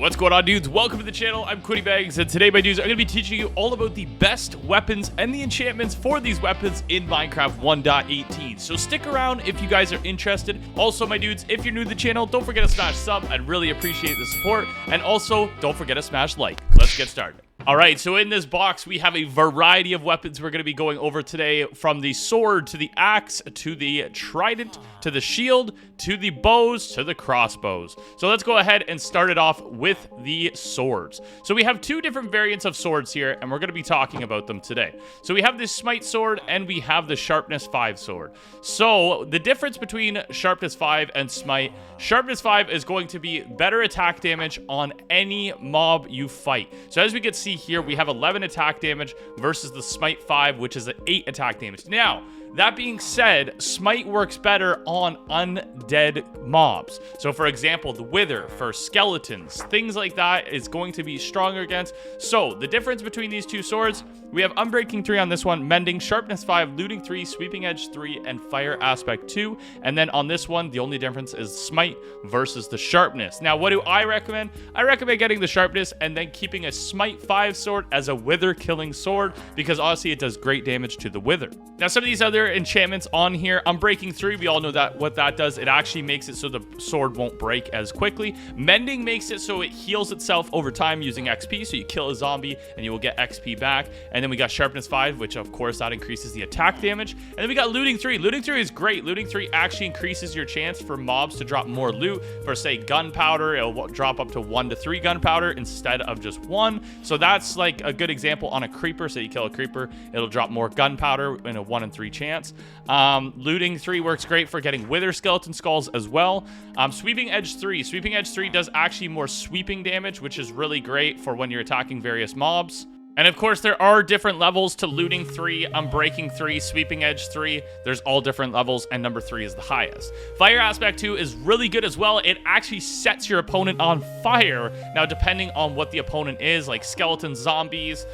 What's going on, dudes? Welcome to the channel. I'm Quitty Bags, and today, my dudes, I'm going to be teaching you all about the best weapons and the enchantments for these weapons in Minecraft 1.18. So stick around if you guys are interested. Also, my dudes, if you're new to the channel, don't forget to smash sub. I'd really appreciate the support. And also, don't forget to smash like. Let's get started. Alright, so in this box, we have a variety of weapons we're going to be going over today, from the sword, to the axe, to the trident, to the shield, to the bows, to the crossbows. So let's go ahead and start it off with the swords. So we have two different variants of swords here, and we're going to be talking about them today. So we have the smite sword, and we have the sharpness 5 sword. So the difference between sharpness 5 and smite, sharpness 5 is going to be better attack damage on any mob you fight. So as we can see here, we have 11 attack damage versus the smite 5, which is an 8 attack damage. Now, that being said, smite works better on undead mobs. So for example, the wither for skeletons, things like that is going to be stronger against. So the difference between these two swords, we have unbreaking 3 on this one, mending, sharpness 5, looting 3, sweeping edge 3, and fire aspect 2. And then on this one, the only difference is smite versus the sharpness. Now, what do I recommend? I recommend getting the sharpness and then keeping a smite 5 sword as a wither killing sword, because honestly, it does great damage to the wither. Now, some of these other enchantments on here, unbreaking 3, we all know that what that does, it actually makes it so the sword won't break as quickly. Mending makes it so it heals itself over time using XP, so you kill a zombie and you will get XP back. And then we got sharpness 5, which of course that increases the attack damage. And then we got looting 3. Looting 3 is great. Looting 3 actually increases your chance for mobs to drop more loot. For say gunpowder, it'll drop up to 1 to 3 gunpowder instead of just 1. So that's like a good example on a creeper. So you kill a creeper, it'll drop more gunpowder in a 1 in 3 chance. Looting 3 works great for getting wither skeleton skulls as well. Sweeping edge 3. Sweeping edge 3 does actually more sweeping damage, which is really great for when you're attacking various mobs. And of course, there are different levels to looting 3, unbreaking 3, sweeping edge 3. There's all different levels, and number 3 is the highest. Fire aspect 2 is really good as well. It actually sets your opponent on fire. Now, depending on what the opponent is, like skeletons, zombies,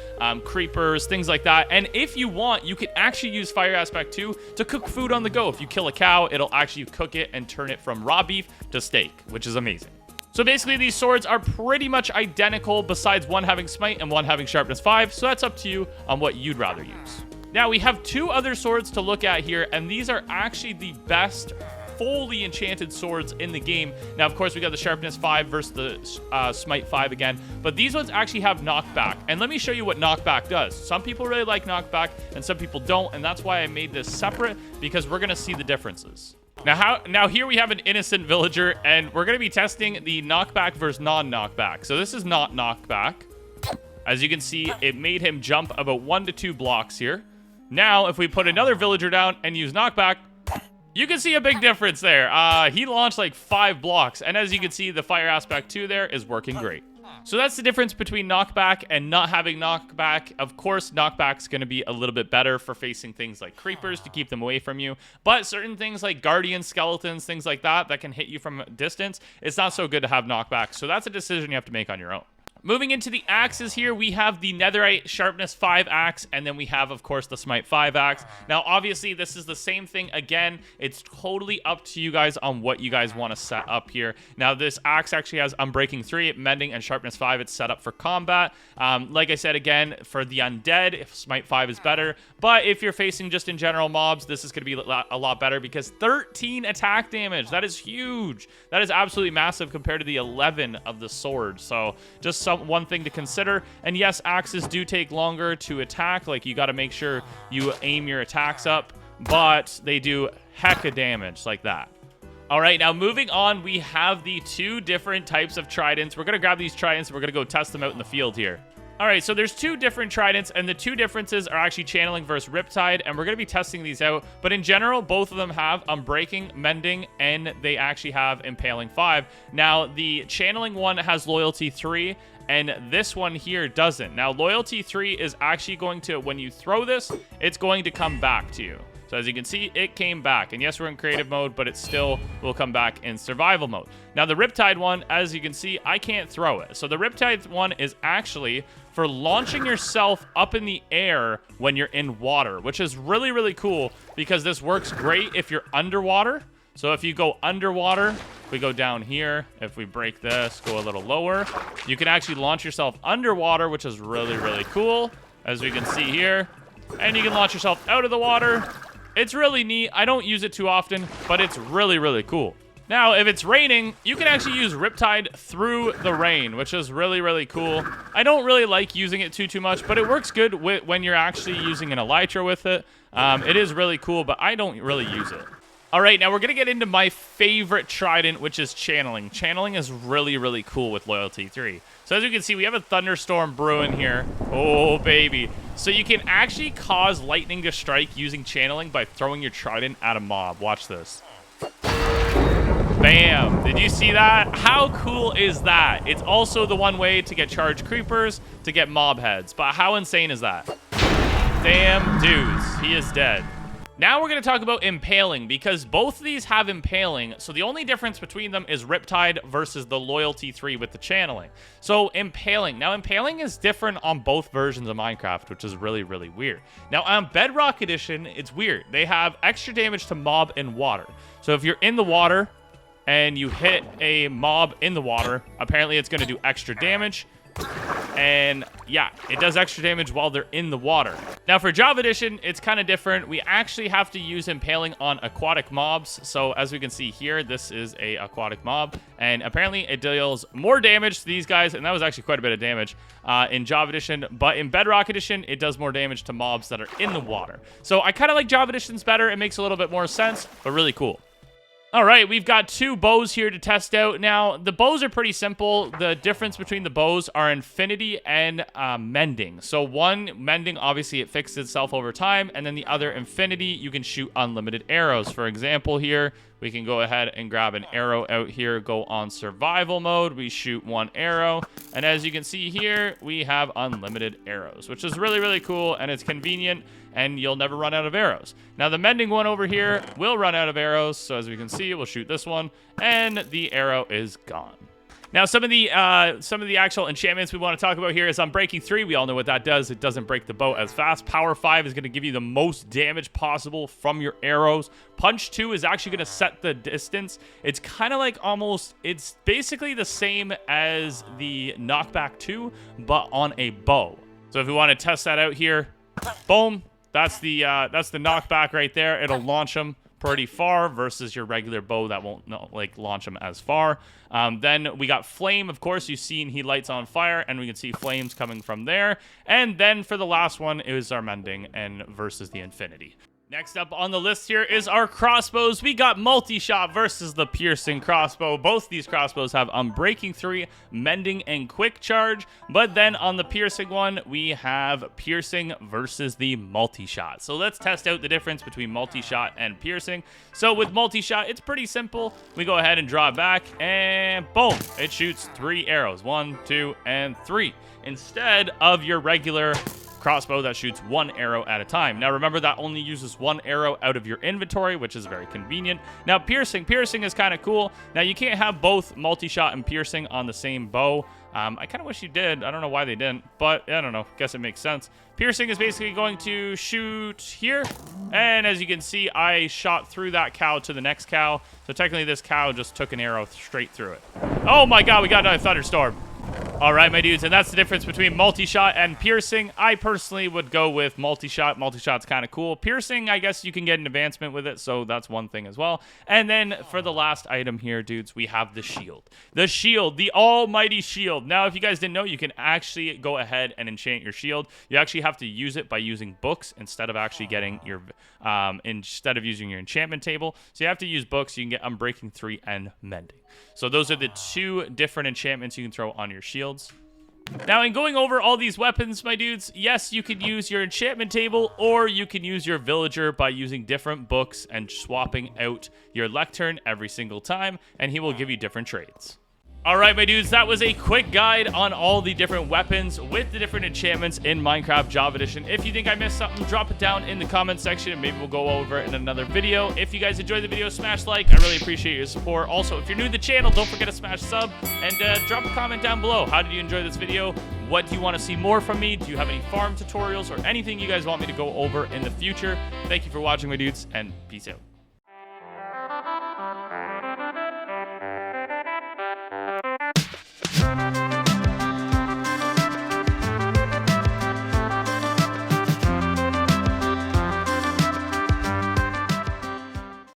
creepers, things like that. And if you want, you can actually use fire aspect 2 to cook food on the go. If you kill a cow, it'll actually cook it and turn it from raw beef to steak, which is amazing. So basically, these swords are pretty much identical, besides one having smite and one having sharpness 5, so that's up to you on what you'd rather use. Now, we have two other swords to look at here, and these are actually the best fully enchanted swords in the game. Now, of course, we got the sharpness 5 versus the smite 5 again, but these ones actually have knockback. And let me show you what knockback does. Some people really like knockback, and some people don't, and that's why I made this separate, because we're going to see the differences. Now here we have an innocent villager, and we're going to be testing the knockback versus non-knockback. So this is not knockback. As you can see, it made him jump about 1 to 2 blocks here. Now, if we put another villager down and use knockback, you can see a big difference there. He launched like 5 blocks, and as you can see, the fire aspect 2 there is working great. So that's the difference between knockback and not having knockback. Of course, knockback's going to be a little bit better for facing things like creepers to keep them away from you. But certain things like guardians, skeletons, things like that can hit you from a distance, it's not so good to have knockback. So that's a decision you have to make on your own. Moving into the axes here, we have the netherite sharpness 5 axe, and then we have, of course, the smite 5 axe. Now, obviously, this is the same thing. Again, it's totally up to you guys on what you guys want to set up here. Now, this axe actually has unbreaking 3, mending, and sharpness 5. It's set up for combat. Like I said, again, for the undead, if smite 5 is better. But if you're facing just in general mobs, this is going to be a lot better, because 13 attack damage. That is huge. That is absolutely massive compared to the 11 of the sword. So just one thing to consider. And yes, axes do take longer to attack. Like, you got to make sure you aim your attacks up, but they do hecka damage like that. All right, now moving on, we have the two different types of tridents. We're going to grab these tridents and we're going to go test them out in the field here. All right, so there's two different tridents, and the two differences are actually channeling versus riptide, and we're going to be testing these out. But in general, both of them have unbreaking, mending, and they actually have impaling 5. Now, the channeling one has loyalty 3, and this one here doesn't. Now, loyalty 3 is actually going to, when you throw this, it's going to come back to you. So as you can see, it came back. And yes, we're in creative mode, but it still will come back in survival mode. Now, the Riptide one, as you can see, I can't throw it. So the Riptide one is actually for launching yourself up in the air when you're in water, which is really, really cool because this works great if you're underwater. So if you go underwater We go down here. If we break this, go a little lower, you can actually launch yourself underwater, which is really, really cool, as we can see here. And you can launch yourself out of the water. It's really neat. I don't use it too often, but it's really, really cool. Now, if it's raining, you can actually use Riptide through the rain, which is really, really cool. I don't really like using it too much, but it works good when you're actually using an Elytra with it. It is really cool, but I don't really use it. All right, now we're going to get into my favorite Trident, which is Channeling. Channeling is really, really cool with Loyalty 3. So as you can see, we have a Thunderstorm brewing here. Oh, baby. So you can actually cause lightning to strike using Channeling by throwing your Trident at a mob. Watch this. Bam! Did you see that? How cool is that? It's also the one way to get charged creepers, to get mob heads. But how insane is that? Damn dudes, he is dead. Now we're going to talk about Impaling, because both of these have Impaling, so the only difference between them is Riptide versus the Loyalty 3 with the Channeling. So Impaling. Now Impaling is different on both versions of Minecraft, which is really, really weird. Now on Bedrock Edition, it's weird. They have extra damage to mob in water. So if you're in the water and you hit a mob in the water, apparently it's going to do extra damage. And yeah, it does extra damage while they're in the water. Now for Java Edition, it's kind of different. We actually have to use Impaling on aquatic mobs. So as we can see here, this is a aquatic mob, and apparently it deals more damage to these guys, and that was actually quite a bit of damage in Java Edition. But in Bedrock Edition, it does more damage to mobs that are in the water. So I kind of like Java Edition's better. It makes a little bit more sense, but really cool. All right, we've got two bows here to test out. Now, the bows are pretty simple. The difference between the bows are Infinity and Mending. So one, Mending, obviously it fixes itself over time, and then the other, Infinity, you can shoot unlimited arrows. For example here, we can go ahead and grab an arrow out here, go on survival mode, we shoot one arrow, and as you can see here, we have unlimited arrows, which is really, really cool, and it's convenient, and you'll never run out of arrows. Now, the Mending one over here will run out of arrows, so as we can see, we'll shoot this one, and the arrow is gone. Now, some of the actual enchantments we want to talk about here is on Breaking 3. We all know what that does. It doesn't break the bow as fast. Power 5 is going to give you the most damage possible from your arrows. Punch 2 is actually going to set the distance. It's kind of like it's basically the same as the Knockback 2, but on a bow. So if we want to test that out here, boom, that's the knockback right there. It'll launch them pretty far versus your regular bow that won't launch them as far. Then we got Flame, of course. You've seen he lights on fire, and we can see flames coming from there. And then for the last one is our Mending and versus the Infinity. Next up on the list here is our crossbows. We got Multi-Shot versus the Piercing crossbow. Both these crossbows have Unbreaking 3, Mending, and Quick Charge. But then on the Piercing one, we have Piercing versus the Multi-Shot. So let's test out the difference between Multi-Shot and Piercing. So with Multi-Shot, it's pretty simple. We go ahead and draw it back, and boom, it shoots 3 arrows. 1, 2, and 3. Instead of your regular crossbow that shoots 1 arrow at a time. Now remember, that only uses 1 arrow out of your inventory, which is very convenient. Now piercing is kind of cool. Now you can't have both Multi-Shot and Piercing on the same bow. I kind of wish you did. I don't know why they didn't, but I don't know. Guess it makes sense. Piercing is basically going to shoot here, and as you can see, I shot through that cow to the next cow. So technically this cow just took an arrow straight through it. Oh my god, we got another Thunderstorm. All right, my dudes, and that's the difference between Multi-Shot and Piercing. I personally would go with Multi-Shot. Multi-Shot's kind of cool. Piercing, I guess you can get an advancement with it, so that's one thing as well. And then for the last item here, dudes, we have the shield. The shield, the almighty shield. Now, if you guys didn't know, you can actually go ahead and enchant your shield. You actually have to use it by using books instead of actually getting your, using your enchantment table. So you have to use books. You can get Unbreaking 3 and Mending. So those are the 2 different enchantments you can throw on your shields. Now, in going over all these weapons, my dudes, yes, you can use your enchantment table, or you can use your villager by using different books and swapping out your lectern every single time, and he will give you different trades. All right, my dudes, that was a quick guide on all the different weapons with the different enchantments in Minecraft Java Edition. If you think I missed something, drop it down in the comment section, and maybe we'll go over it in another video. If you guys enjoyed the video, smash like. I really appreciate your support. Also, if you're new to the channel, don't forget to smash sub, and drop a comment down below. How did you enjoy this video? What do you want to see more from me? Do you have any farm tutorials or anything you guys want me to go over in the future? Thank you for watching, my dudes, and peace out.